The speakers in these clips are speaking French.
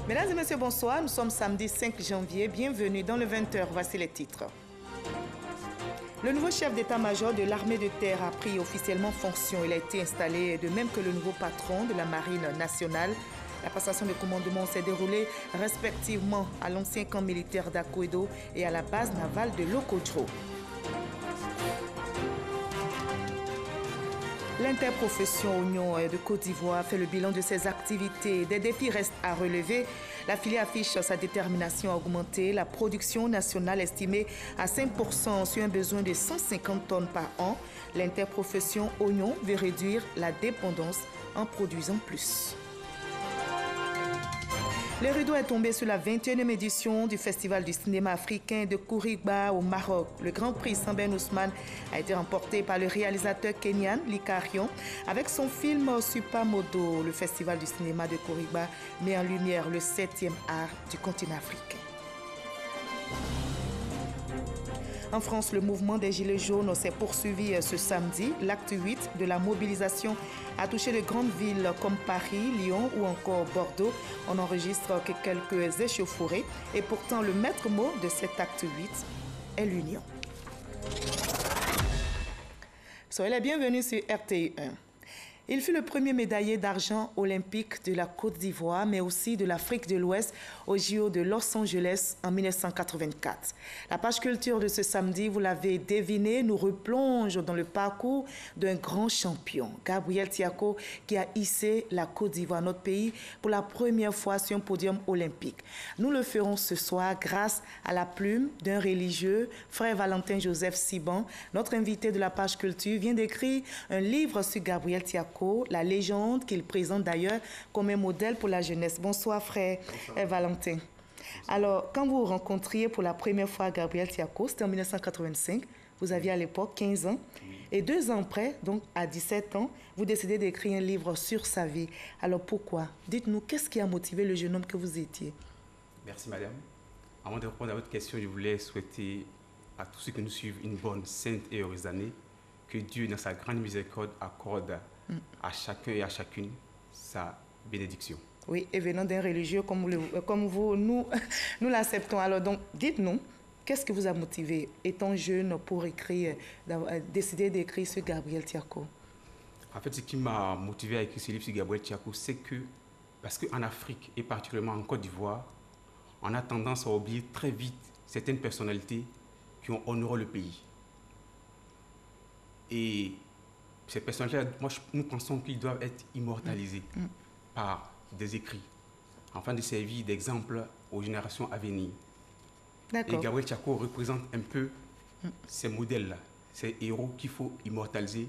Mesdames et messieurs, bonsoir. Nous sommes samedi 5 janvier. Bienvenue dans le 20h. Voici les titres. Le nouveau chef d'état-major de l'armée de terre a pris officiellement fonction. Il a été installé de même que le nouveau patron de la marine nationale. La passation de commandement s'est déroulée respectivement à l'ancien camp militaire d'Akoedo et à la base navale de Lokodjo. L'interprofession Oignon de Côte d'Ivoire fait le bilan de ses activités. Des défis restent à relever. La filière affiche sa détermination à augmenter la production nationale estimée à 5% sur un besoin de 150 tonnes par an. L'interprofession Oignon veut réduire la dépendance en produisant plus. Le rideau est tombé sur la 21e édition du Festival du cinéma africain de Kourigba au Maroc. Le Grand Prix Samben Ousmane a été remporté par le réalisateur kenyan Likarion avec son film Supermodo. Le Festival du cinéma de Kourigba met en lumière le 7e art du continent africain. En France, le mouvement des Gilets jaunes s'est poursuivi ce samedi. L'acte 8 de la mobilisation a touché de grandes villes comme Paris, Lyon ou encore Bordeaux. On n'enregistre que quelques échauffourées et pourtant le maître mot de cet acte 8 est l'union. Soyez les bienvenus sur RTI 1. Il fut le premier médaillé d'argent olympique de la Côte d'Ivoire, mais aussi de l'Afrique de l'Ouest aux JO de Los Angeles en 1984. La page culture de ce samedi, vous l'avez deviné, nous replonge dans le parcours d'un grand champion, Gabriel Tiako, qui a hissé la Côte d'Ivoire, notre pays, pour la première fois sur un podium olympique. Nous le ferons ce soir grâce à la plume d'un religieux, frère Valentin Joseph Siban. Notre invité de la page culture vient d'écrire un livre sur Gabriel Tiako, la légende qu'il présente d'ailleurs comme un modèle pour la jeunesse. Bonsoir frère Valentin. Alors, quand vous rencontriez pour la première fois Gabriel Tiako, c'était en 1985, vous aviez à l'époque 15 ans, et 2 ans après, donc à 17 ans, vous décidez d'écrire un livre sur sa vie. Alors pourquoi? Dites-nous, qu'est-ce qui a motivé le jeune homme que vous étiez? Merci madame. Avant de répondre à votre question, je voulais souhaiter à tous ceux qui nous suivent une bonne, sainte et heureuse année, que Dieu, dans sa grande miséricorde, accorde à chacun et à chacune sa bénédiction. Oui, et venant d'un religieux comme vous, nous l'acceptons. Alors donc, dites-nous, qu'est-ce qui vous a motivé, étant jeune, pour écrire, décider d'écrire sur Gabriel Tiako? En fait, ce qui m'a motivé à écrire ce livre sur Gabriel Tiako, c'est que, parce qu'en Afrique, et particulièrement en Côte d'Ivoire, on a tendance à oublier très vite certaines personnalités qui ont honoré le pays. Et ces personnalités, nous pensons qu'ils doivent être immortalisés par des écrits, afin de servir d'exemple aux générations à venir. Et Gabriel Tiako représente un peu ces modèles-là, ces héros qu'il faut immortaliser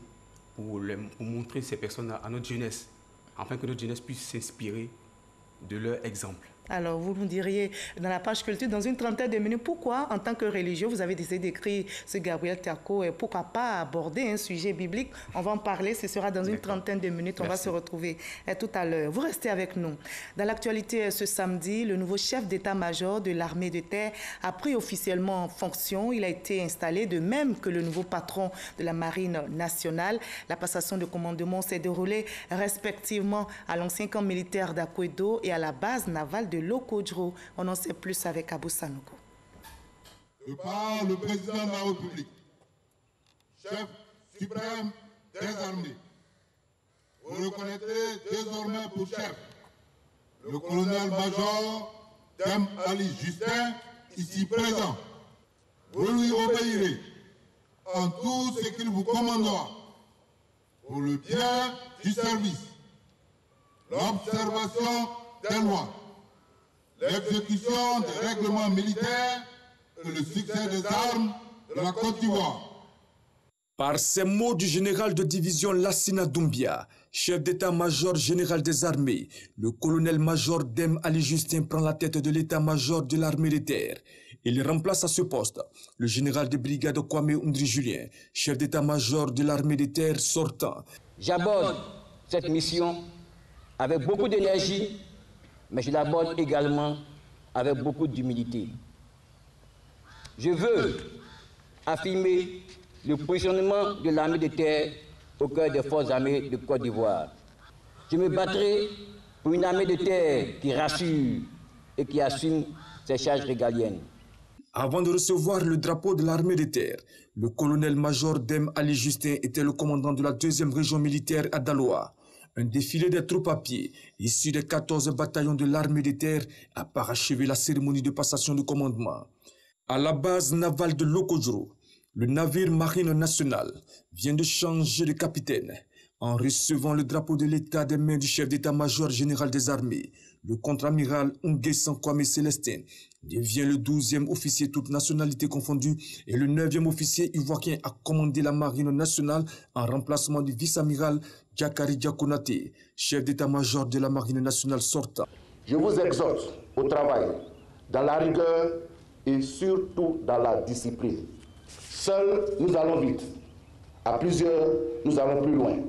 pour montrer ces personnes à notre jeunesse, afin que notre jeunesse puisse s'inspirer de leur exemple. Alors, vous nous diriez, dans la page culture, dans une trentaine de minutes, pourquoi, en tant que religieux, vous avez décidé d'écrire ce Gabriel Tiako et pourquoi pas aborder un sujet biblique? On va en parler, ce sera dans une trentaine de minutes. On va se retrouver tout à l'heure. Vous restez avec nous. Dans l'actualité, ce samedi, le nouveau chef d'état-major de l'armée de terre a pris officiellement fonction. Il a été installé de même que le nouveau patron de la marine nationale. La passation de commandement s'est déroulée respectivement à l'ancien camp militaire d'Akoedo et à la base navale de Lokodjo. On en sait plus avec Abou Sanogo. De par le président de la République, chef suprême des armées, vous reconnaîtrez désormais pour chef le colonel-major Dem Ali Justin, ici présent. Vous lui obéirez en tout ce qu'il vous commandera pour le bien du service, l'observation des lois, l'exécution des règlements militaires et le succès des armes de la Côte d'Ivoire. Par ces mots du général de division Lassina Doumbia, chef d'état-major général des armées, le colonel-major Dem Ali Justin prend la tête de l'état-major de l'armée de terre. Il remplace à ce poste le général de brigade Kwame Undri Julien, chef d'état-major de l'armée de terre sortant. J'aborde cette mission avec beaucoup d'énergie, mais je l'aborde également avec beaucoup d'humilité. Je veux affirmer le positionnement de l'armée de terre au cœur des forces armées de Côte d'Ivoire. Je me battrai pour une armée de terre qui rassure, et qui assume ses charges régaliennes. Avant de recevoir le drapeau de l'armée de terre, le colonel-major Dème Ali Justin était le commandant de la 2e région militaire à Daloa. Un défilé des troupes à pied, issus des 14 bataillons de l'armée de terre, a parachevé la cérémonie de passation de commandement. À la base navale de Lokodjoro, le navire Marine nationale vient de changer de capitaine. En recevant le drapeau de l'État des mains du chef d'état-major général des armées, le contre-amiral Nguessan Kwame Célestin devient le 12e officier toutes nationalités confondues et le 9e officier ivoirien à commander la marine nationale en remplacement du vice-amiral Diakari Diakonate, chef d'état-major de la marine nationale sortant. Je vous exhorte au travail, dans la rigueur et surtout dans la discipline. Seuls, nous allons vite. À plusieurs, nous allons plus loin.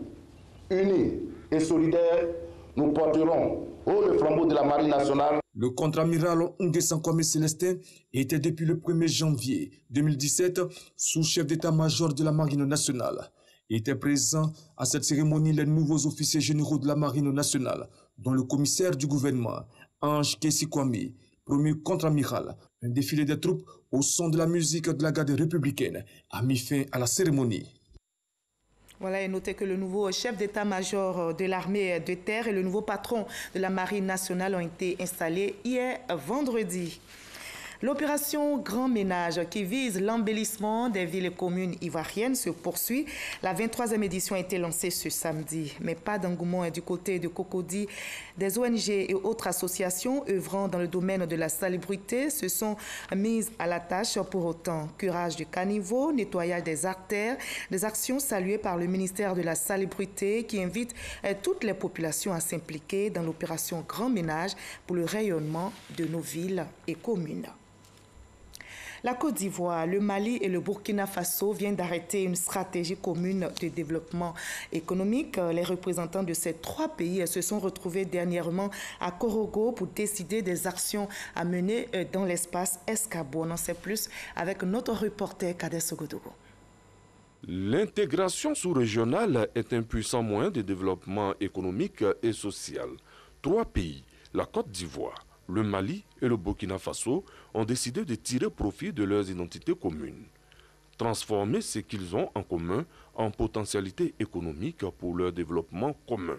Unis et solidaires, nous porterons haut le flambeau de la marine nationale. Le contre-amiral Nguessan Kwame Célestin était depuis le 1er janvier 2017 sous-chef d'état-major de la marine nationale. Étaient présents à cette cérémonie les nouveaux officiers généraux de la marine nationale, dont le commissaire du gouvernement, Ange Kessi Kwame, premier contre-amiral. Un défilé des troupes au son de la musique de la garde républicaine a mis fin à la cérémonie. Voilà, et notez que le nouveau chef d'état-major de l'armée de terre et le nouveau patron de la marine nationale ont été installés hier vendredi. L'opération Grand Ménage qui vise l'embellissement des villes et communes ivoiriennes se poursuit. La 23e édition a été lancée ce samedi, mais pas d'engouement du côté de Cocody. Des ONG et autres associations œuvrant dans le domaine de la salubrité se sont mises à la tâche pour autant. Curage du caniveau, nettoyage des artères, des actions saluées par le ministère de la Salubrité qui invite toutes les populations à s'impliquer dans l'opération Grand Ménage pour le rayonnement de nos villes et communes. La Côte d'Ivoire, le Mali et le Burkina Faso viennent d'arrêter une stratégie commune de développement économique. Les représentants de ces 3 pays se sont retrouvés dernièrement à Korogo pour décider des actions à mener dans l'espace Escabo. On en sait plus avec notre reporter Kader Sogodogo. L'intégration sous-régionale est un puissant moyen de développement économique et social. 3 pays, la Côte d'Ivoire, le Mali et le Burkina Faso ont décidé de tirer profit de leurs identités communes, transformer ce qu'ils ont en commun en potentialité économique pour leur développement commun.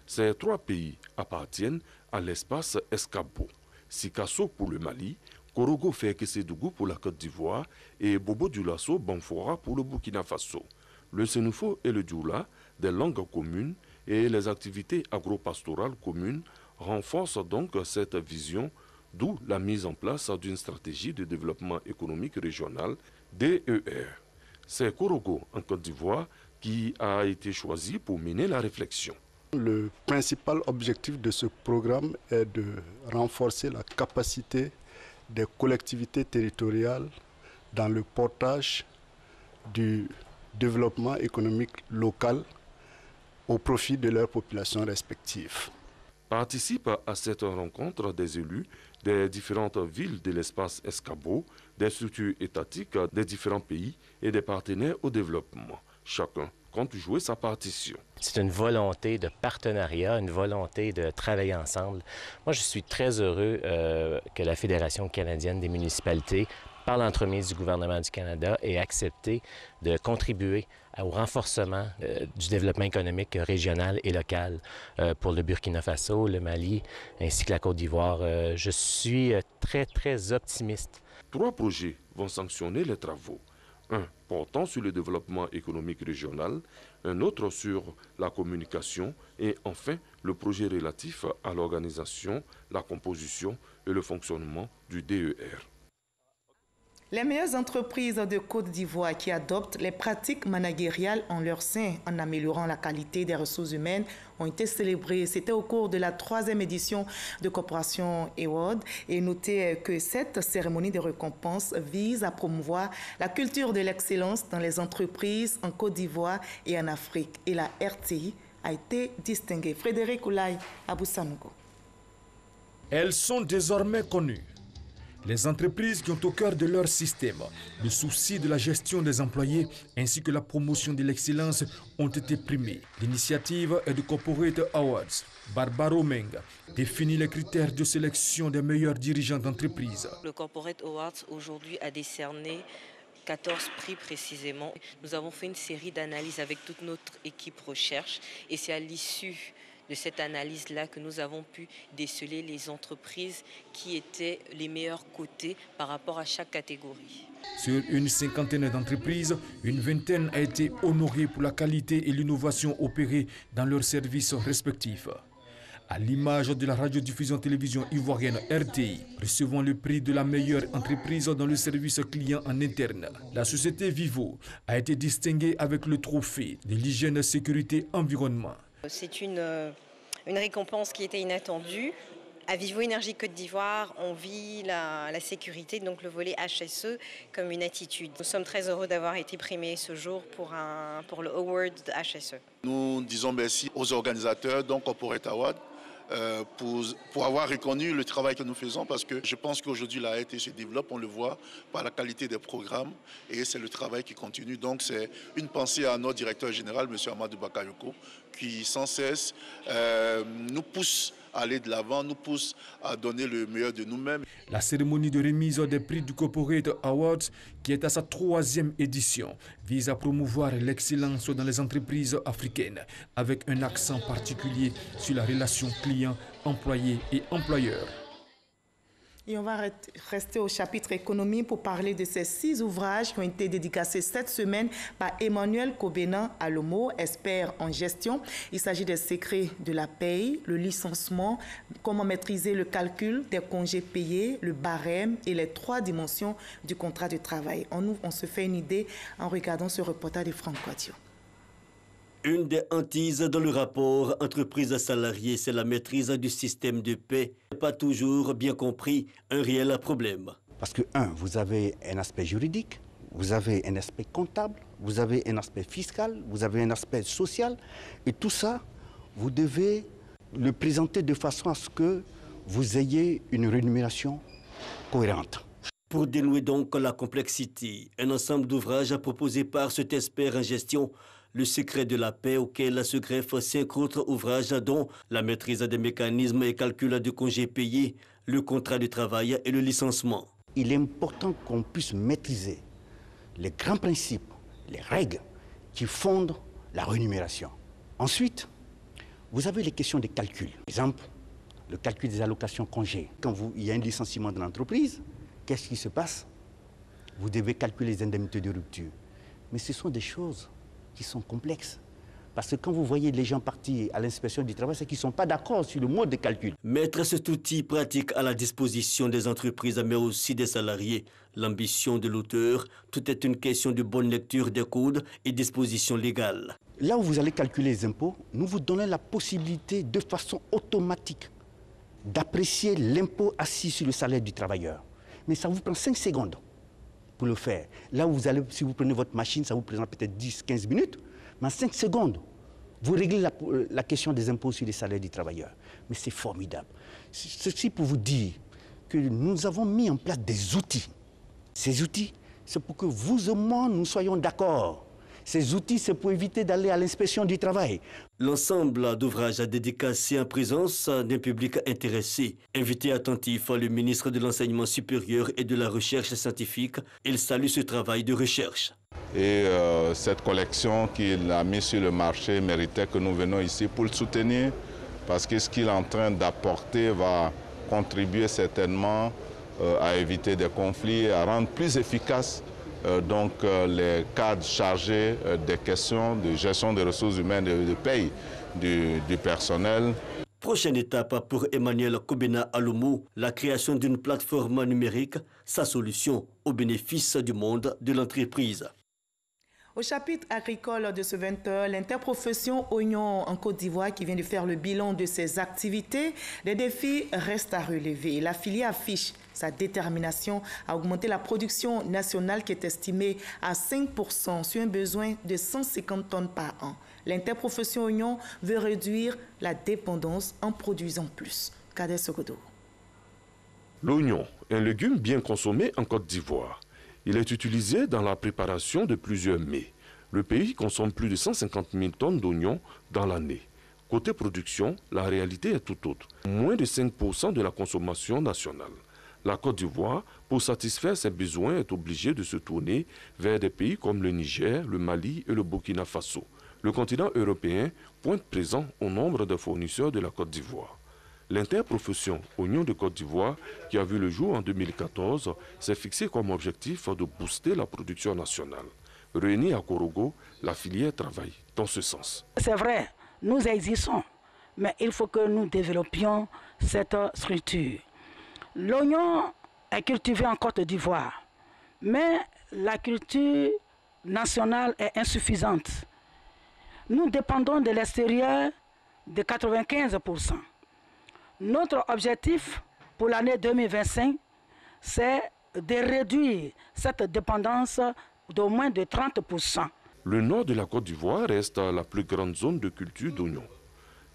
Ces 3 pays appartiennent à l'espace Escabo, Sikasso pour le Mali, Korogo Feke-Sédougou pour la Côte d'Ivoire et Bobo Dioulasso Banfora pour le Burkina Faso. Le Sénoufo et le Dioula, des langues communes et les activités agro-pastorales communes renforcent donc cette vision, d'où la mise en place d'une stratégie de développement économique régional, DER. C'est Korogo, en Côte d'Ivoire, qui a été choisi pour mener la réflexion. Le principal objectif de ce programme est de renforcer la capacité des collectivités territoriales dans le portage du développement économique local au profit de leurs populations respectives. Participent à cette rencontre des élus des différentes villes de l'espace Escabo, des structures étatiques des différents pays et des partenaires au développement. Chacun compte jouer sa partition. C'est une volonté de partenariat, une volonté de travailler ensemble. Moi, je suis très heureux que la Fédération canadienne des municipalités, par l'entremise du gouvernement du Canada, ait accepté de contribuer au renforcement du développement économique régional et local pour le Burkina Faso, le Mali ainsi que la Côte d'Ivoire. Je suis très, très optimiste. 3 projets vont sanctionner les travaux. Un portant sur le développement économique régional, un autre sur la communication et enfin le projet relatif à l'organisation, la composition et le fonctionnement du DER. Les meilleures entreprises de Côte d'Ivoire qui adoptent les pratiques managériales en leur sein en améliorant la qualité des ressources humaines ont été célébrées. C'était au cours de la 3e édition de Corporation Award. Et notez que cette cérémonie de récompense vise à promouvoir la culture de l'excellence dans les entreprises en Côte d'Ivoire et en Afrique. Et la RTI a été distinguée. Frédéric Oulaye, Abou Sanogo. Elles sont désormais connues. Les entreprises qui ont au cœur de leur système le souci de la gestion des employés ainsi que la promotion de l'excellence ont été primées. L'initiative est de Corporate Awards. Barbara Menga définit les critères de sélection des meilleurs dirigeants d'entreprise. Le Corporate Awards aujourd'hui a décerné 14 prix précisément. Nous avons fait une série d'analyses avec toute notre équipe recherche et c'est à l'issue de cette analyse-là que nous avons pu déceler les entreprises qui étaient les meilleurs cotés par rapport à chaque catégorie. Sur une cinquantaine d'entreprises, une vingtaine a été honorée pour la qualité et l'innovation opérées dans leurs services respectifs. À l'image de la radiodiffusion télévision ivoirienne RTI, recevant le prix de la meilleure entreprise dans le service client en interne, la société Vivo a été distinguée avec le trophée de l'hygiène, sécurité, environnement. C'est une récompense qui était inattendue. À Vivo Énergie Côte d'Ivoire, on vit la sécurité, donc le volet HSE, comme une attitude. Nous sommes très heureux d'avoir été primés ce jour pour le Award de HSE. Nous disons merci aux organisateurs, donc Corporate Award, pour avoir reconnu le travail que nous faisons, parce que je pense qu'aujourd'hui la RT se développe, on le voit par la qualité des programmes et c'est le travail qui continue. Donc c'est une pensée à notre directeur général, M. Amadou Bakayoko, qui sans cesse nous pousse à aller de l'avant, nous pousse à donner le meilleur de nous-mêmes. La cérémonie de remise des prix du Corporate Awards, qui est à sa 3e édition, vise à promouvoir l'excellence dans les entreprises africaines, avec un accent particulier sur la relation client, employé et employeur. Et on va rester au chapitre économie pour parler de ces 6 ouvrages qui ont été dédicacés cette semaine par Emmanuel Kobena Alomo, expert en gestion. Il s'agit des secrets de la paye, le licenciement, comment maîtriser le calcul des congés payés, le barème et les 3 dimensions du contrat de travail. On se fait une idée en regardant ce reportage de Franck Quadio. Une des hantises dans le rapport entreprise-salarié, c'est la maîtrise du système de paie. Pas toujours bien compris, un réel problème. Parce que, vous avez un aspect juridique, vous avez un aspect comptable, vous avez un aspect fiscal, vous avez un aspect social. Et tout ça, vous devez le présenter de façon à ce que vous ayez une rémunération cohérente. Pour dénouer donc la complexité, un ensemble d'ouvrages proposés par cet expert en gestion, le secret de la paie, auquel se greffent 5 autres ouvrages dont la maîtrise des mécanismes et calcul de congés payés, le contrat de travail et le licenciement. Il est important qu'on puisse maîtriser les grands principes, les règles qui fondent la rémunération. Ensuite, vous avez les questions des calculs. Par exemple, le calcul des allocations congés. Quand il y a un licenciement de l'entreprise, qu'est-ce qui se passe? Vous devez calculer les indemnités de rupture. Mais ce sont des choses qui sont complexes. Parce que quand vous voyez les gens partir à l'inspection du travail, c'est qu'ils ne sont pas d'accord sur le mode de calcul. Mettre cet outil pratique à la disposition des entreprises, mais aussi des salariés. L'ambition de l'auteur, tout est une question de bonne lecture des codes et dispositions légales. Là où vous allez calculer les impôts, nous vous donnons la possibilité de façon automatique d'apprécier l'impôt assis sur le salaire du travailleur. Mais ça vous prend 5 secondes pour le faire. Là où vous allez, si vous prenez votre machine, ça vous prend peut-être 10-15 minutes, mais en 5 secondes, vous réglez la question des impôts sur les salaires du travailleur. Mais c'est formidable. Ceci pour vous dire que nous avons mis en place des outils. Ces outils, c'est pour que vous et moi, nous soyons d'accord. Ces outils, c'est pour éviter d'aller à l'inspection du travail. L'ensemble d'ouvrages dédicacés en présence d'un public intéressé. Invité attentif, le ministre de l'Enseignement supérieur et de la Recherche scientifique, il salue ce travail de recherche. Et cette collection qu'il a mise sur le marché méritait que nous venions ici pour le soutenir, parce que ce qu'il est en train d'apporter va contribuer certainement à éviter des conflits, à rendre plus efficace les cadres chargés des questions de gestion des ressources humaines et de paye du personnel. Prochaine étape pour Emmanuel Kobena Alomo, la création d'une plateforme numérique, sa solution au bénéfice du monde de l'entreprise. Au chapitre agricole de ce 20h, l'interprofession oignon en Côte d'Ivoire qui vient de faire le bilan de ses activités, les défis restent à relever. La filière affiche sa détermination à augmenter la production nationale qui est estimée à 5% sur un besoin de 150 tonnes par an. L'interprofession oignon veut réduire la dépendance en produisant plus. Kader Sokodo. L'oignon, un légume bien consommé en Côte d'Ivoire. Il est utilisé dans la préparation de plusieurs mets. Le pays consomme plus de 150 000 tonnes d'oignons dans l'année. Côté production, la réalité est tout autre. Moins de 5% de la consommation nationale. La Côte d'Ivoire, pour satisfaire ses besoins, est obligée de se tourner vers des pays comme le Niger, le Mali et le Burkina Faso. Le continent européen pointe présent au nombre de fournisseurs de la Côte d'Ivoire. L'interprofession Oignons de Côte d'Ivoire, qui a vu le jour en 2014, s'est fixé comme objectif de booster la production nationale. Réunie à Korogo, la filière travaille dans ce sens. C'est vrai, nous existons, mais il faut que nous développions cette structure. L'oignon est cultivé en Côte d'Ivoire, mais la culture nationale est insuffisante. Nous dépendons de l'extérieur de 95%. Notre objectif pour l'année 2025, c'est de réduire cette dépendance d'au moins de 30%. Le nord de la Côte d'Ivoire reste la plus grande zone de culture d'oignons.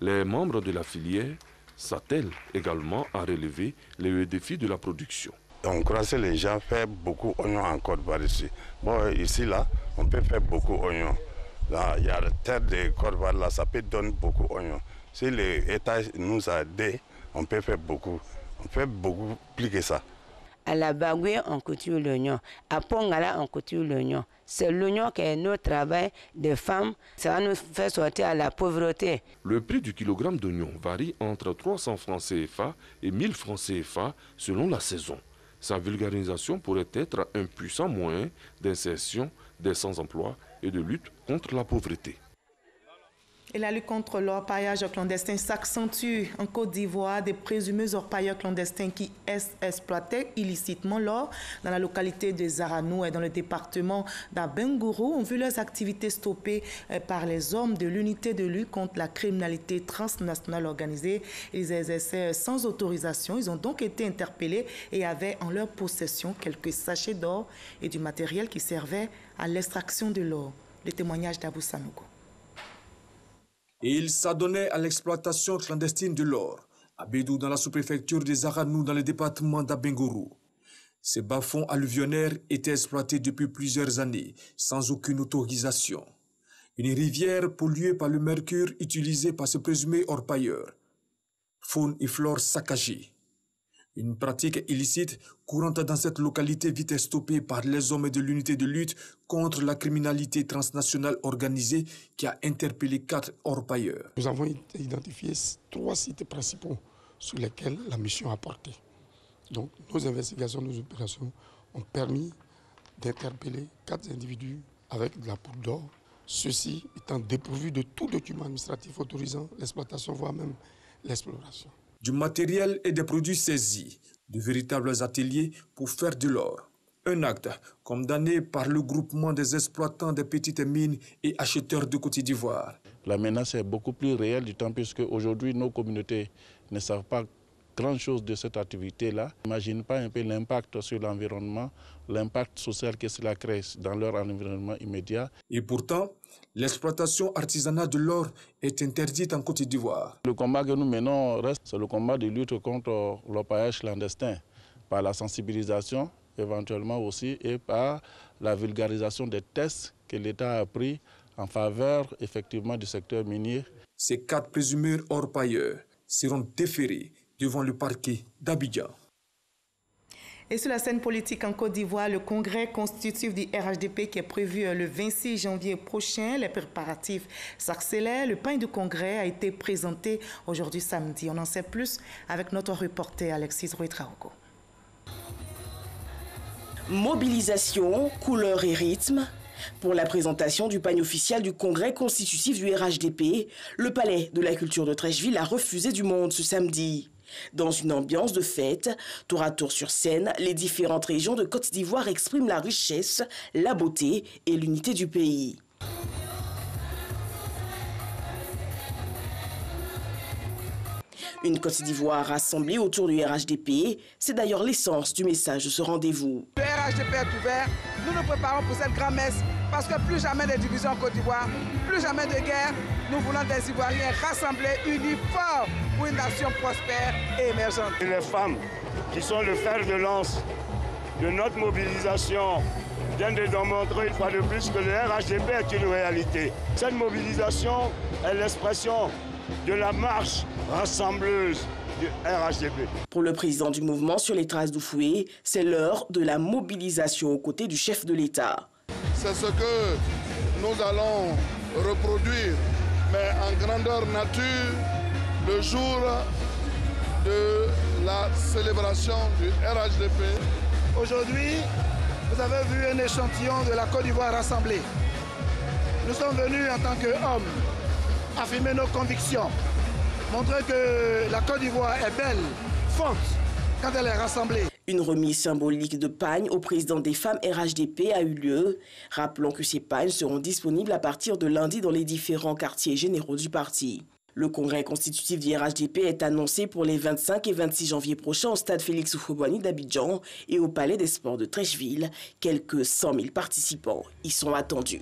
Les membres de la filière s'attellent également à relever les défis de la production. On croise les gens faire beaucoup d'oignons en Côte d'Ivoire ici. Bon, ici, là, on peut faire beaucoup d'oignons. Là, il y a la terre de Côte d'Ivoire, là, ça peut donner beaucoup d'oignons. Si l'État nous a aidés, on peut faire beaucoup. On fait beaucoup plus que ça. À la Bagoué, on cultive l'oignon. À Pongala, on cultive l'oignon. C'est l'oignon qui est notre travail de femmes. Ça va nous faire sortir à la pauvreté. Le prix du kilogramme d'oignon varie entre 300 francs CFA et 1000 francs CFA selon la saison. Sa vulgarisation pourrait être un puissant moyen d'insertion des sans-emploi et de lutte contre la pauvreté. Et la lutte contre l'orpaillage clandestin s'accentue en Côte d'Ivoire. Des présumés orpailleurs clandestins qui exploitaient illicitement l'or dans la localité de Zaranou et dans le département d'Abengourou ont vu leurs activités stoppées par les hommes de l'unité de lutte contre la criminalité transnationale organisée. Ils exerçaient sans autorisation. Ils ont donc été interpellés et avaient en leur possession quelques sachets d'or et du matériel qui servait à l'extraction de l'or. Le témoignage d'Abou Sanogo. Et il s'adonnait à l'exploitation clandestine de l'or, à Bédou dans la sous-préfecture de Zaranou dans le département d'Abengourou. Ces bas-fonds alluvionnaires étaient exploités depuis plusieurs années, sans aucune autorisation. Une rivière polluée par le mercure utilisé par ce présumé orpailleur. Faune et flore saccagées. Une pratique illicite courante dans cette localité vite stoppée par les hommes de l'unité de lutte contre la criminalité transnationale organisée qui a interpellé 4 orpailleurs. Nous avons identifié 3 sites principaux sur lesquels la mission a porté. Donc nos investigations, nos opérations ont permis d'interpeller 4 individus avec de la poudre d'or, ceux-ci étant dépourvus de tout document administratif autorisant l'exploitation, voire même l'exploration. Du matériel et des produits saisis, de véritables ateliers pour faire de l'or. Un acte condamné par le groupement des exploitants des petites mines et acheteurs de Côte d'Ivoire. La menace est beaucoup plus réelle du temps puisque aujourd'hui nos communautés ne savent pas grand-chose de cette activité-là. N'imagine pas un peu l'impact sur l'environnement, l'impact social que cela crée dans leur environnement immédiat. Et pourtant, l'exploitation artisanale de l'or est interdite en Côte d'Ivoire. Le combat que nous menons reste, c'est le combat de lutte contre l'orpaillage clandestin, par la sensibilisation éventuellement aussi et par la vulgarisation des tests que l'État a pris en faveur effectivement du secteur minier. Ces 4 présumés orpailleurs seront déférés devant le parquet d'Abidjan. Et sur la scène politique en Côte d'Ivoire, le congrès constitutif du RHDP qui est prévu le 26 janvier prochain, les préparatifs s'accélèrent. Le pain du congrès a été présenté aujourd'hui samedi. On en sait plus avec notre reporter Alexis Rouetraogo. Mobilisation, couleur et rythme. Pour la présentation du pagne officiel du congrès constitutif du RHDP, le palais de la culture de Trècheville a refusé du monde ce samedi. Dans une ambiance de fête, tour à tour sur scène, les différentes régions de Côte d'Ivoire expriment la richesse, la beauté et l'unité du pays. Une Côte d'Ivoire rassemblée autour du RHDP, c'est d'ailleurs l'essence du message de ce rendez-vous. Le RHDP est ouvert, nous nous préparons pour cette grand-messe parce que plus jamais de division en Côte d'Ivoire, plus jamais de guerre. Nous voulons des Ivoiriens rassemblés, unis, forts pour une nation prospère et émergente. Et les femmes qui sont le fer de lance de notre mobilisation viennent de démontrer une fois de plus que le RHDP est une réalité. Cette mobilisation est l'expression de la marche rassembleuse du RHDP. Pour le président du mouvement Sur les traces d'Oufoué, c'est l'heure de la mobilisation aux côtés du chef de l'État. C'est ce que nous allons reproduire, mais en grandeur nature, le jour de la célébration du RHDP. Aujourd'hui, vous avez vu un échantillon de la Côte d'Ivoire rassemblée. Nous sommes venus en tant qu'hommes affirmer nos convictions, montrer que la Côte d'Ivoire est belle, forte, quand elle est rassemblée. Une remise symbolique de pagnes au président des femmes RHDP a eu lieu. Rappelons que ces pagnes seront disponibles à partir de lundi dans les différents quartiers généraux du parti. Le congrès constitutif du RHDP est annoncé pour les 25 et 26 janvier prochains au stade Félix Houphouët-Boigny d'Abidjan et au palais des sports de Treichville. Quelques 100 000 participants y sont attendus.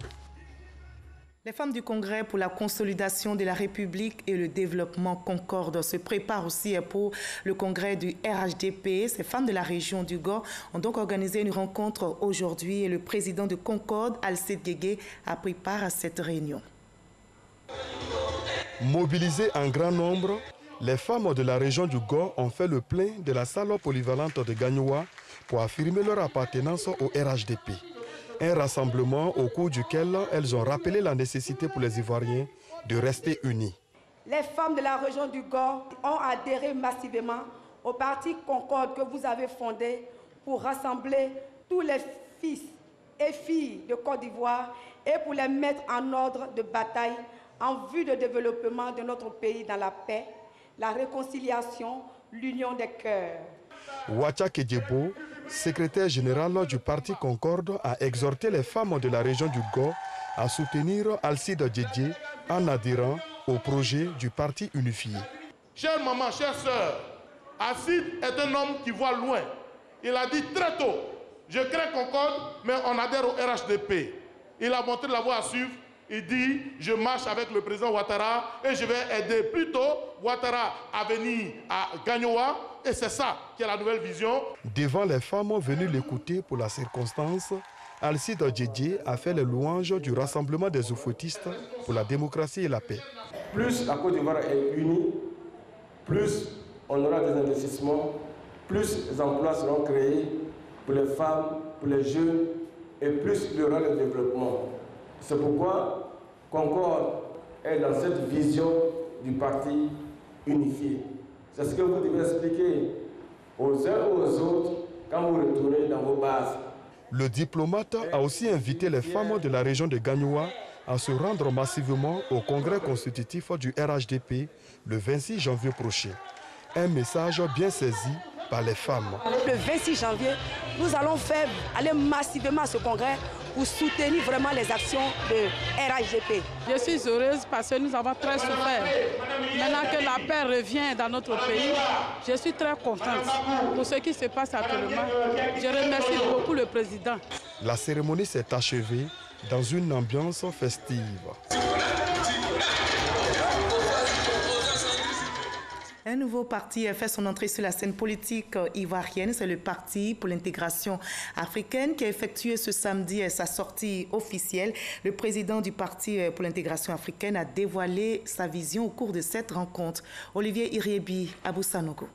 Les femmes du Congrès pour la consolidation de la République et le développement Concorde se préparent aussi pour le congrès du RHDP. Ces femmes de la région du Go ont donc organisé une rencontre aujourd'hui et le président de Concorde, Alcide Guégué, a pris part à cette réunion. Mobilisées en grand nombre, les femmes de la région du Go ont fait le plein de la salle polyvalente de Gagnoua pour affirmer leur appartenance au RHDP. Un rassemblement au cours duquel elles ont rappelé la nécessité pour les Ivoiriens de rester unis. Les femmes de la région du Go ont adhéré massivement au parti Concorde que vous avez fondé pour rassembler tous les fils et filles de Côte d'Ivoire et pour les mettre en ordre de bataille en vue de développement de notre pays dans la paix, la réconciliation, l'union des cœurs. Wacha Kedjebo, secrétaire général du parti Concorde, a exhorté les femmes de la région du Go à soutenir Alcide Guégué en adhérant au projet du parti unifié. Chère maman, chère sœur, Alcide est un homme qui voit loin. Il a dit très tôt, je crée Concorde, mais on adhère au RHDP. Il a montré la voie à suivre. Il dit, je marche avec le président Ouattara et je vais aider plutôt Ouattara à venir à Gagnoua. Et c'est ça qui est la nouvelle vision. Devant les femmes venues l'écouter pour la circonstance, Alcide Guégué a fait les louanges du rassemblement des oufouettistes pour la démocratie et la paix. Plus la Côte d'Ivoire est unie, plus on aura des investissements, plus les emplois seront créés pour les femmes, pour les jeunes et plus il y aura le développement. C'est pourquoi Concorde est dans cette vision du parti unifié. C'est ce que vous devez expliquer aux uns et aux autres quand vous retournez dans vos bases. Le diplomate a aussi invité les femmes de la région de Gagnoua à se rendre massivement au congrès constitutif du RHDP le 26 janvier prochain. Un message bien saisi par les femmes. Le 26 janvier, nous allons aller massivement à ce congrès pour soutenir vraiment les actions de RHDP. Je suis heureuse parce que nous avons très souffert. Maintenant que la paix revient dans notre pays, je suis très contente pour ce qui se passe actuellement. Je remercie beaucoup le président. La cérémonie s'est achevée dans une ambiance festive. Un nouveau parti a fait son entrée sur la scène politique ivoirienne. C'est le Parti pour l'intégration africaine qui a effectué ce samedi sa sortie officielle. Le président du Parti pour l'intégration africaine a dévoilé sa vision au cours de cette rencontre. Olivier Iriebi, Abou Sanogo.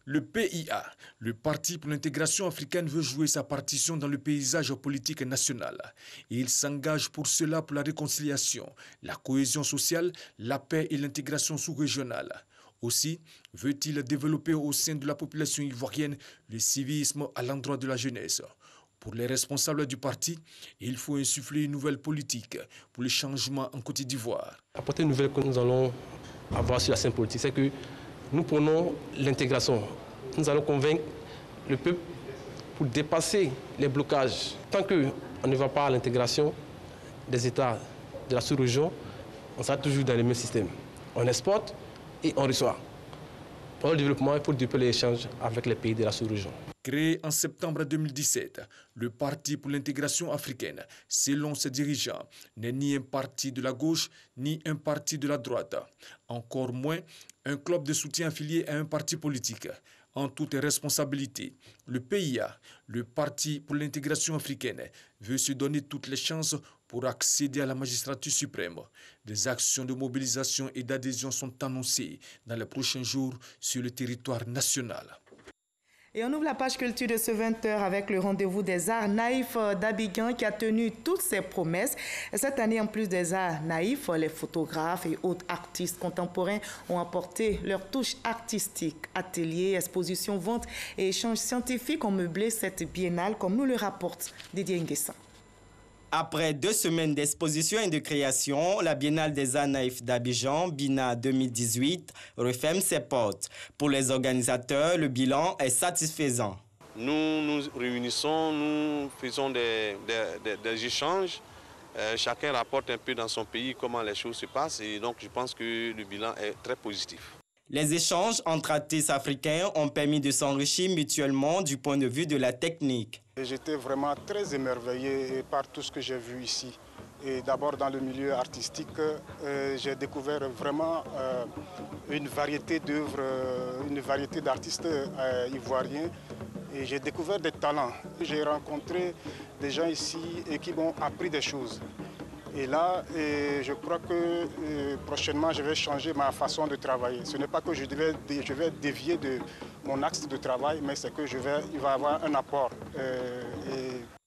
Le PIA, le Parti pour l'intégration africaine, veut jouer sa partition dans le paysage politique national. Et il s'engage pour cela pour la réconciliation, la cohésion sociale, la paix et l'intégration sous-régionale. Aussi, veut-il développer au sein de la population ivoirienne le civisme à l'endroit de la jeunesse. Pour les responsables du parti, il faut insuffler une nouvelle politique pour le changement en Côte d'Ivoire. La portée nouvelle que nous allons avoir sur la scène politique, c'est que nous prenons l'intégration. Nous allons convaincre le peuple pour dépasser les blocages. Tant qu'on ne va pas à l'intégration des États de la sous-région, on sera toujours dans le même système. On exporte et on reçoit. Pour le développement, il faut développer les échanges avec les pays de la sous-région. Créé en septembre 2017, le Parti pour l'intégration africaine, selon ses dirigeants, n'est ni un parti de la gauche ni un parti de la droite, encore moins un club de soutien affilié à un parti politique. En toute responsabilité, le PIA, le Parti pour l'intégration africaine, veut se donner toutes les chances pour accéder à la magistrature suprême. Des actions de mobilisation et d'adhésion sont annoncées dans les prochains jours sur le territoire national. Et on ouvre la page culture de ce 20h avec le rendez-vous des arts naïfs d'Abidjan qui a tenu toutes ses promesses. Et cette année, en plus des arts naïfs, les photographes et autres artistes contemporains ont apporté leur touche artistique. Ateliers, expositions, ventes et échanges scientifiques ont meublé cette biennale, comme nous le rapporte Didier Nguessan. Après 2 semaines d'exposition et de création, la Biennale des Arts Naïfs d'Abidjan, BINA 2018, referme ses portes. Pour les organisateurs, le bilan est satisfaisant. Nous nous réunissons, nous faisons des échanges. Chacun rapporte un peu dans son pays comment les choses se passent et donc je pense que le bilan est très positif. Les échanges entre artistes africains ont permis de s'enrichir mutuellement du point de vue de la technique. J'étais vraiment très émerveillé par tout ce que j'ai vu ici. Et d'abord dans le milieu artistique, j'ai découvert vraiment une variété d'œuvres, une variété d'artistes ivoiriens. Et j'ai découvert des talents. J'ai rencontré des gens ici et qui m'ont appris des choses. Et là, je crois que prochainement, je vais changer ma façon de travailler. Ce n'est pas que je vais dévier de mon axe de travail, mais c'est que il va y avoir un apport.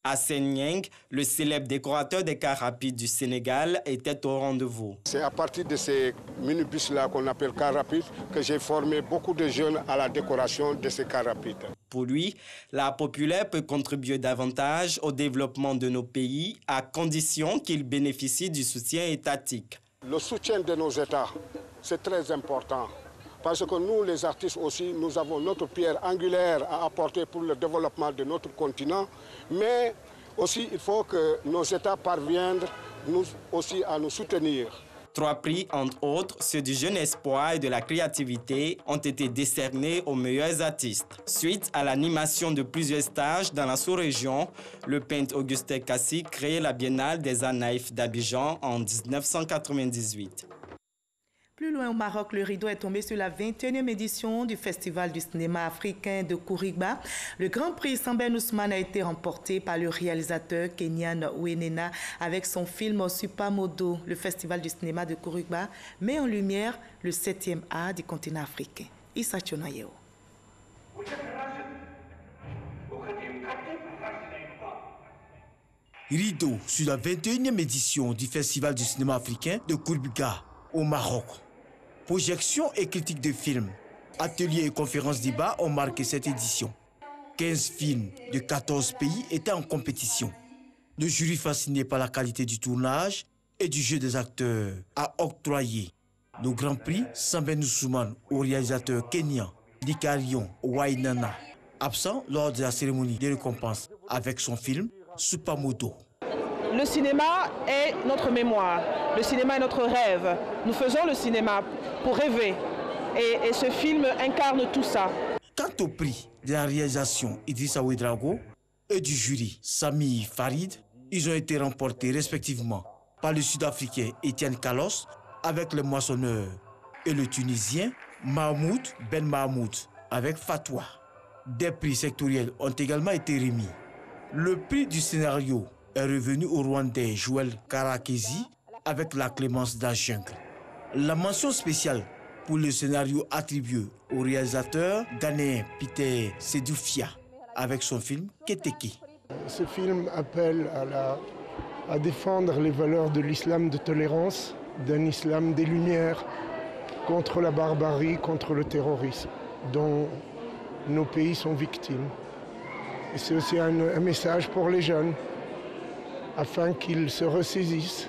Hassane Niang, le célèbre décorateur des cars rapides du Sénégal, était au rendez-vous. C'est à partir de ces minibus-là qu'on appelle cars rapides que j'ai formé beaucoup de jeunes à la décoration de ces cars rapides. Pour lui, l'art populaire peut contribuer davantage au développement de nos pays à condition qu'il bénéficie du soutien étatique. Le soutien de nos États, c'est très important. Parce que nous, les artistes aussi, nous avons notre pierre angulaire à apporter pour le développement de notre continent. Mais aussi, il faut que nos États parviennent nous aussi à nous soutenir. 3 prix, entre autres, ceux du Jeune Espoir et de la créativité, ont été décernés aux meilleurs artistes. Suite à l'animation de plusieurs stages dans la sous-région, le peintre Augustin Kassi crée la Biennale des Arts Naïfs d'Abidjan en 1998. Plus loin au Maroc, le rideau est tombé sur la 21e édition du Festival du cinéma africain de Kourigba. Le Grand Prix Samben Ousmane a été remporté par le réalisateur Kenyan Wenena avec son film Supamodo. Le Festival du cinéma de Kourigba met en lumière le 7e art du continent africain. Issa Tchonoyeo. Rideau sur la 21e édition du Festival du cinéma africain de Kourigba au Maroc. Projections et critiques de films, ateliers et conférences débats ont marqué cette édition. 15 films de 14 pays étaient en compétition. Le jury, fasciné par la qualité du tournage et du jeu des acteurs, a octroyé le Grand Prix Samben Ousmane au réalisateur kenyan Likarion Wainana, absent lors de la cérémonie de récompense avec son film Supamodo. Le cinéma est notre mémoire, le cinéma est notre rêve. Nous faisons le cinéma pour rêver et ce film incarne tout ça. Quant au prix de la réalisation Idrissa Ouedraogo et du jury Sami Farid, ils ont été remportés respectivement par le Sud-Africain Etienne Kalos avec Le Moissonneur et le Tunisien Mahmoud Ben Mahmoud avec Fatwa. Des prix sectoriels ont également été remis. Le prix du scénario est revenu au Rwandais Joël Karakezi avec La Clémence de la jungle. La mention spéciale pour le scénario attribué au réalisateur ghanéen Peter Sedoufia avec son film Keteke. Ce film appelle à défendre les valeurs de l'islam de tolérance, d'un islam des Lumières, contre la barbarie, contre le terrorisme, dont nos pays sont victimes. Et c'est aussi un message pour les jeunes, afin qu'ils se ressaisissent,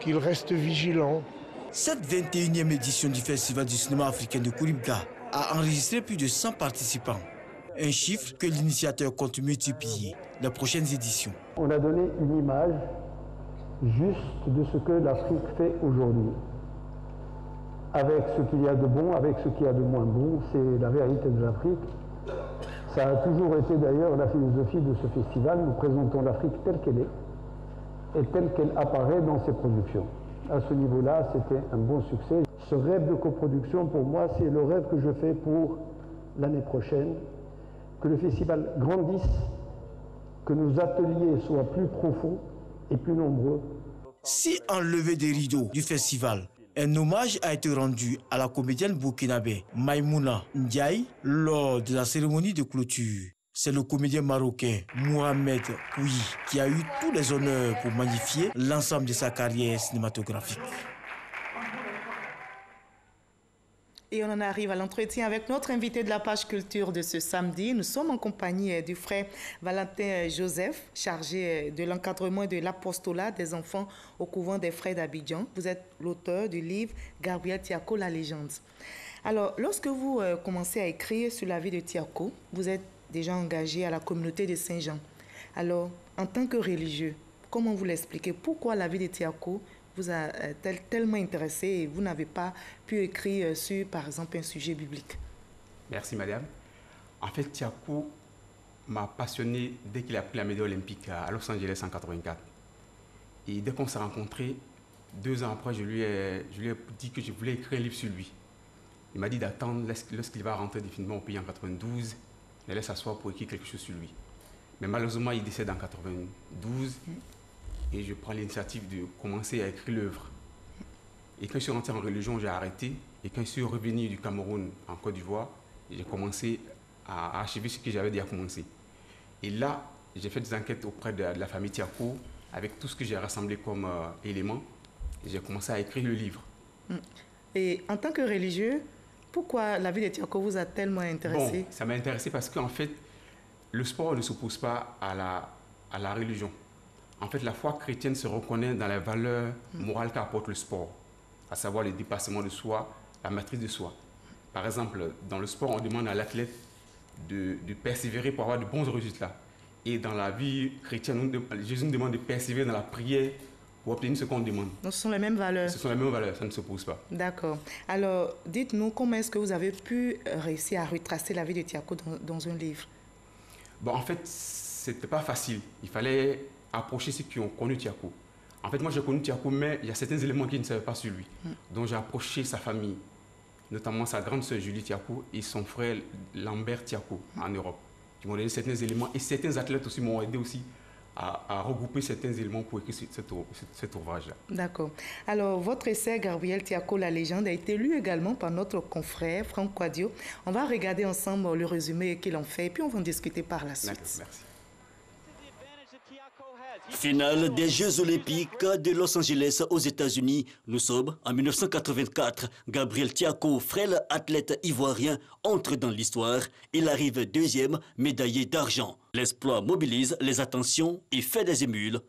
qu'ils restent vigilants. Cette 21e édition du Festival du cinéma africain de Kourigba a enregistré plus de 100 participants. Un chiffre que l'initiateur compte multiplier les prochaines éditions. On a donné une image juste de ce que l'Afrique fait aujourd'hui. Avec ce qu'il y a de bon, avec ce qu'il y a de moins bon, c'est la vérité de l'Afrique. Ça a toujours été d'ailleurs la philosophie de ce festival. Nous présentons l'Afrique telle qu'elle est et telle qu'elle apparaît dans ses productions. À ce niveau-là, c'était un bon succès. Ce rêve de coproduction, pour moi, c'est le rêve que je fais pour l'année prochaine, que le festival grandisse, que nos ateliers soient plus profonds et plus nombreux. Si en levée des rideaux du festival, un hommage a été rendu à la comédienne burkinabé Maïmouna Ndiaye lors de la cérémonie de clôture. C'est le comédien marocain Mohamed Kouyi qui a eu tous les honneurs pour magnifier l'ensemble de sa carrière cinématographique. Et on en arrive à l'entretien avec notre invité de la page culture de ce samedi. Nous sommes en compagnie du frère Valentin Joseph, chargé de l'encadrement et de l'apostolat des enfants au couvent des frères d'Abidjan. Vous êtes l'auteur du livre Gabriel Tiako, la légende. Alors, lorsque vous commencez à écrire sur la vie de Tiako, vous êtes déjà engagé à la communauté de Saint-Jean. Alors, en tant que religieux, comment vous l'expliquez? Pourquoi la vie de Tiako vous a tellement intéressé et vous n'avez pas pu écrire sur, par exemple, un sujet biblique? Merci, madame. En fait, Tiako m'a passionné dès qu'il a pris la médaille olympique à Los Angeles en 1984. Et dès qu'on s'est rencontrés, 2 ans après, je lui ai dit que je voulais écrire un livre sur lui. Il m'a dit d'attendre lorsqu'il va rentrer définitivement au pays en 1992, il allait s'asseoir pour écrire quelque chose sur lui. Mais malheureusement, il décède en 1992. Et je prends l'initiative de commencer à écrire l'œuvre. Et quand je suis rentré en religion, j'ai arrêté. Et quand je suis revenu du Cameroun en Côte d'Ivoire, j'ai commencé à achever ce que j'avais déjà commencé. Et là, j'ai fait des enquêtes auprès de la famille Tiako, avec tout ce que j'ai rassemblé comme éléments. Et j'ai commencé à écrire le livre. Et en tant que religieux, pourquoi la vie de Tiako vous a tellement intéressé? Bon, ça m'a intéressé parce qu'en fait, le sport ne s'oppose pas à la religion. En fait, la foi chrétienne se reconnaît dans les valeurs morales qu'apporte le sport, à savoir le dépassement de soi, la maîtrise de soi. Par exemple, dans le sport, on demande à l'athlète de persévérer pour avoir de bons résultats. Et dans la vie chrétienne, Jésus nous demande de persévérer dans la prière pour obtenir ce qu'on demande. Donc, ce sont les mêmes valeurs? Ce sont les mêmes valeurs, ça ne s'oppose pas. D'accord. Alors, dites-nous, comment est-ce que vous avez pu réussir à retracer la vie de Tiako dans un livre? Bon, en fait, ce n'était pas facile. Il fallait approcher ceux qui ont connu Tiako. En fait, moi, j'ai connu Tiako, mais il y a certains éléments qu'ils ne savaient pas sur lui. Donc, j'ai approché sa famille, notamment sa grande sœur Julie Tiako et son frère Lambert Tiako en Europe, qui m'ont donné certains éléments. Et certains athlètes aussi m'ont aidé aussi à regrouper certains éléments pour écrire cet ouvrage-là. D'accord. Alors, votre essai Gabriel Tiako, la légende, a été lu également par notre confrère Franck Quadio. On va regarder ensemble le résumé qu'il en fait et puis on va en discuter par la suite. Merci. Finale des Jeux Olympiques de Los Angeles aux États-Unis. Nous sommes en 1984. Gabriel Tiako, frêle athlète ivoirien, entre dans l'histoire. Il arrive 2e médaillé d'argent. L'exploit mobilise les attentions et fait des émules.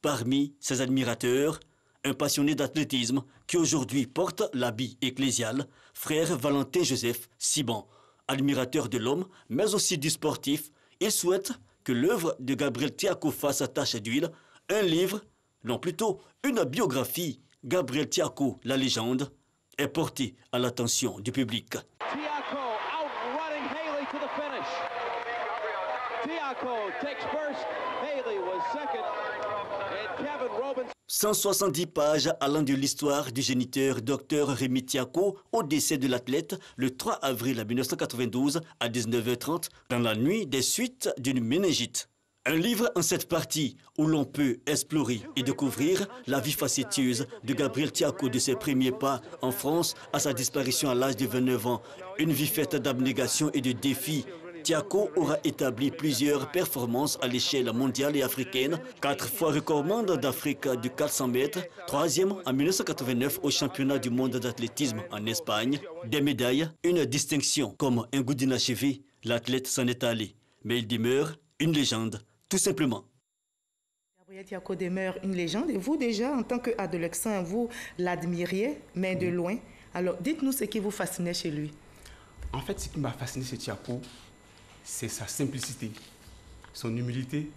Parmi ses admirateurs, un passionné d'athlétisme qui aujourd'hui porte l'habit ecclésial, frère Valentin Joseph Siban. Admirateur de l'homme, mais aussi du sportif, il souhaite que l'œuvre de Gabriel Tiako fasse tache d'huile, un livre, non plutôt une biographie, Gabriel Tiako, la légende, est portée à l'attention du public. Tiako outrunning Haley to the finish. Tiako takes first, Haley was second, and Kevin Robinson. 170 pages allant de l'histoire du géniteur Dr Rémi Tiako au décès de l'athlète le 3 avril 1992 à 19h30 dans la nuit des suites d'une méningite. Un livre en 7 parties où l'on peut explorer et découvrir la vie facétieuse de Gabriel Tiako de ses premiers pas en France à sa disparition à l'âge de 29 ans. Une vie faite d'abnégation et de défis. Tiako aura établi plusieurs performances à l'échelle mondiale et africaine. 4 fois record monde d'Afrique du 400 mètres, 3e en 1989 au championnat du monde d'athlétisme en Espagne. Des médailles, une distinction comme un goût d'inachevé, l'athlète s'en est allé. Mais il demeure une légende, tout simplement. Gabriel Tiako demeure une légende et vous déjà, en tant qu'adolescent, vous l'admiriez, mais de loin. Alors dites-nous ce qui vous fascinait chez lui. En fait, ce qui m'a fasciné chez Tiako, c'est sa simplicité, son humilité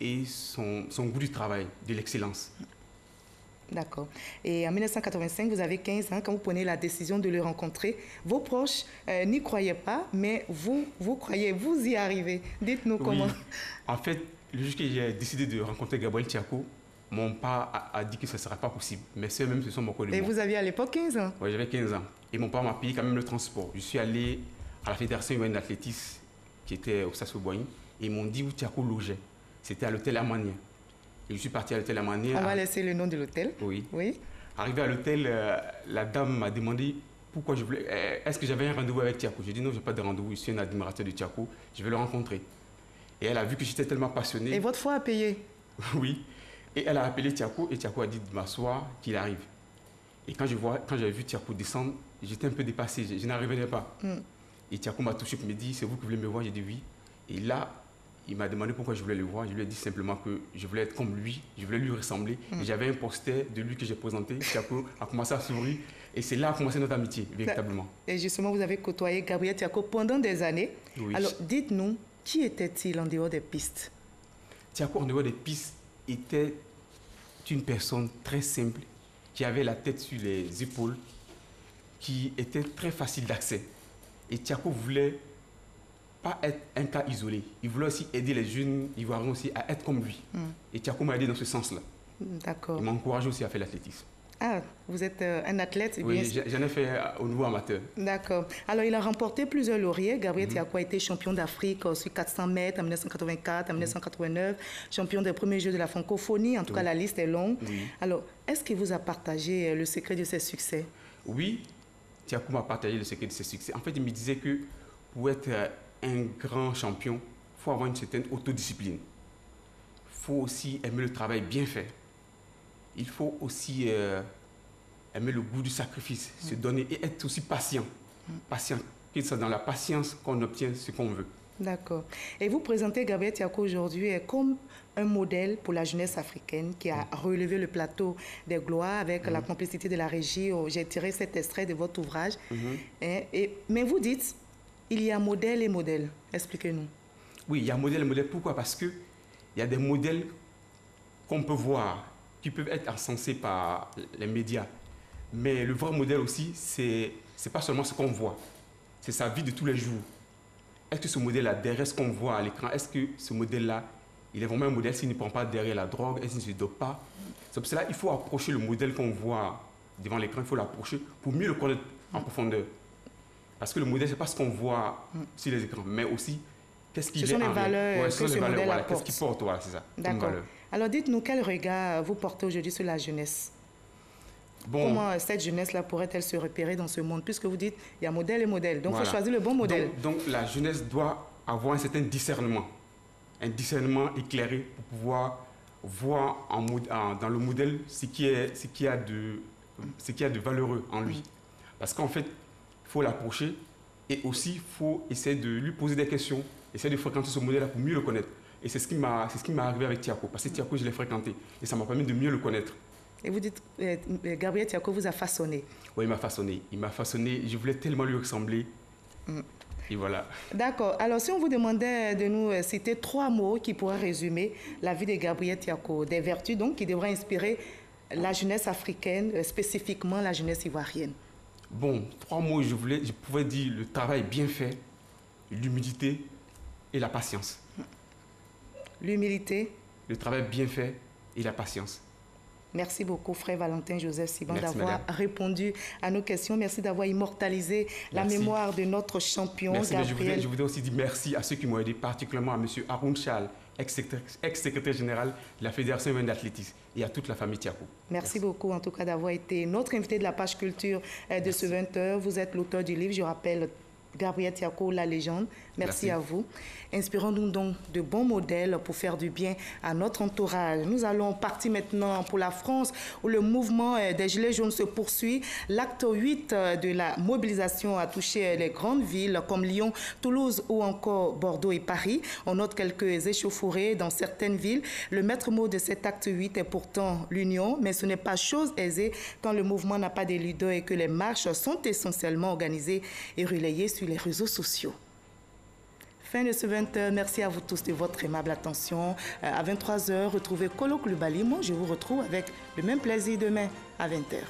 et son goût du travail, de l'excellence. D'accord. Et en 1985, vous avez 15 ans quand vous prenez la décision de le rencontrer. Vos proches n'y croyaient pas, mais vous croyez, vous y arrivez. Dites-nous comment. En fait, le jour que j'ai décidé de rencontrer Gabriel Thiako, mon père a dit que ce ne sera pas possible. Mais ceux-mêmes se sont moqués de moi. Et vous aviez à l'époque 15 ans? Oui, j'avais 15 ans. Et mon père m'a payé quand même le transport. Je suis allé à la Fédération humaine d'athlétisme qui était au Sasso-Boigny. Et ils m'ont dit où Thiako logeait. C'était à l'hôtel Amanien. Et je suis parti à l'hôtel Amanien. On va laisser le nom de l'hôtel. Oui. Oui. Arrivé à l'hôtel, la dame m'a demandé pourquoi je voulais. Est-ce que j'avais un rendez-vous avec Thiako? J'ai dit non, je n'ai pas de rendez-vous. Je suis un admirateur de Thiako. Je vais le rencontrer. Et elle a vu que j'étais tellement passionné. Et votre foi a payé? Oui. Et elle a appelé Thiako et Thiako a dit de m'asseoir, qu'il arrive. Et quand j'ai vu Thiako descendre, j'étais un peu dépassé, je n'arrivais pas. Et Thiako m'a touché, il m'a dit, c'est vous qui voulez me voir? J'ai dit oui. Et là, il m'a demandé pourquoi je voulais le voir. Je lui ai dit simplement que je voulais être comme lui, je voulais lui ressembler. Et j'avais un poster de lui que j'ai présenté. Thiako a commencé à sourire. Et c'est là a commencé notre amitié, véritablement. Et justement, vous avez côtoyé Gabriel Thiako pendant des années. Oui. Alors, dites-nous, qui était-il en dehors des pistes? Thiako, en dehors des pistes, était une personne très simple, qui avait la tête sur les épaules, qui était très facile d'accès. Et Thiako voulait pas être un cas isolé. Il voulait aussi aider les jeunes Ivoiriens aussi à être comme lui. Et Thiako m'a aidé dans ce sens-là. D'accord. Il m'a encouragé aussi à faire l'athlétisme. Ah, vous êtes un athlète? Oui, j'en ai fait au niveau amateur. D'accord. Alors, il a remporté plusieurs lauriers. Gabriel Thiako a été champion d'Afrique sur 400 mètres en 1984, en 1989, champion des premiers Jeux de la francophonie. En tout cas, la liste est longue. Alors, est-ce qu'il vous a partagé le secret de ses succès? Oui, Thiako m'a partagé le secret de ses succès. En fait, il me disait que pour être un grand champion, il faut avoir une certaine autodiscipline. Il faut aussi aimer le travail bien fait. Il faut aussi aimer le goût du sacrifice, se donner et être aussi patient. Patient, que c'est dans la patience qu'on obtient ce qu'on veut. D'accord. Et vous présentez Gabriel Thiako aujourd'hui comme un modèle pour la jeunesse africaine qui a relevé le plateau des gloires avec la complicité de la régie. J'ai tiré cet extrait de votre ouvrage. Mais vous dites, il y a modèle et modèle. Expliquez-nous. Oui, il y a modèle et modèle. Pourquoi? Parce qu'il y a des modèles qu'on peut voir, qui peuvent être encensés par les médias. Mais le vrai modèle aussi, c'est pas seulement ce qu'on voit, c'est sa vie de tous les jours. Est-ce que ce modèle-là, derrière ce qu'on voit à l'écran, est-ce que ce modèle-là, il est vraiment un modèle s'il ne prend pas derrière la drogue, est-ce qu'il ne se dope pas? C'est pour cela qu'il faut approcher le modèle qu'on voit devant l'écran, il faut l'approcher pour mieux le connaître en profondeur. Parce que le modèle, ce n'est pas ce qu'on voit sur les écrans, mais aussi qu'est-ce qu'il est en valeurs que ce modèle apporte. Qu'est-ce qu'il porte, voilà, c'est ça. D'accord. Alors dites-nous, quel regard vous portez aujourd'hui sur la jeunesse? Comment cette jeunesse-là pourrait-elle se repérer dans ce monde? Puisque vous dites, il y a modèle et modèle, donc il faut choisir le bon modèle. Donc la jeunesse doit avoir un certain discernement éclairé pour pouvoir voir dans le modèle ce qui a de valeureux en lui. Parce qu'en fait, il faut l'approcher et aussi il faut essayer de lui poser des questions, essayer de fréquenter ce modèle-là pour mieux le connaître. Et c'est ce qui m'est arrivé avec Thiako, parce que Thiako, je l'ai fréquenté et ça m'a permis de mieux le connaître. Et vous dites, Gabriel Thiako vous a façonné? Oui, il m'a façonné. Il m'a façonné. Je voulais tellement lui ressembler. Et voilà. D'accord. Alors, si on vous demandait de nous citer 3 mots qui pourraient résumer la vie de Gabriel Thiako, des vertus donc qui devraient inspirer la jeunesse africaine, spécifiquement la jeunesse ivoirienne. Bon, 3 mots, je pouvais dire le travail bien fait, l'humilité et la patience. L'humilité. Le travail bien fait et la patience. Merci beaucoup, frère Valentin Joseph Siban, d'avoir répondu à nos questions. Merci d'avoir immortalisé la mémoire de notre champion, Gabriel. Je voudrais aussi dire merci à ceux qui m'ont aidé, particulièrement à M. Haroun Chal, ex-secrétaire général de la Fédération humaine d'athlétisme, et à toute la famille Thiako. Merci beaucoup, en tout cas, d'avoir été notre invité de la page culture de ce 20h. Vous êtes l'auteur du livre, je rappelle, Gabriel Thiako, la légende. Merci à vous. Inspirons-nous donc de bons modèles pour faire du bien à notre entourage. Nous allons partir maintenant pour la France où le mouvement des Gilets jaunes se poursuit. L'acte 8 de la mobilisation a touché les grandes villes comme Lyon, Toulouse ou encore Bordeaux et Paris. On note quelques échauffourées dans certaines villes. Le maître mot de cet acte 8 est pourtant l'union, mais ce n'est pas chose aisée quand le mouvement n'a pas de leader et que les marches sont essentiellement organisées et relayées sur les réseaux sociaux. Fin de ce 20h. Merci à vous tous de votre aimable attention. À 23h, retrouvez Kolo Koulibaly. Moi, je vous retrouve avec le même plaisir demain à 20h.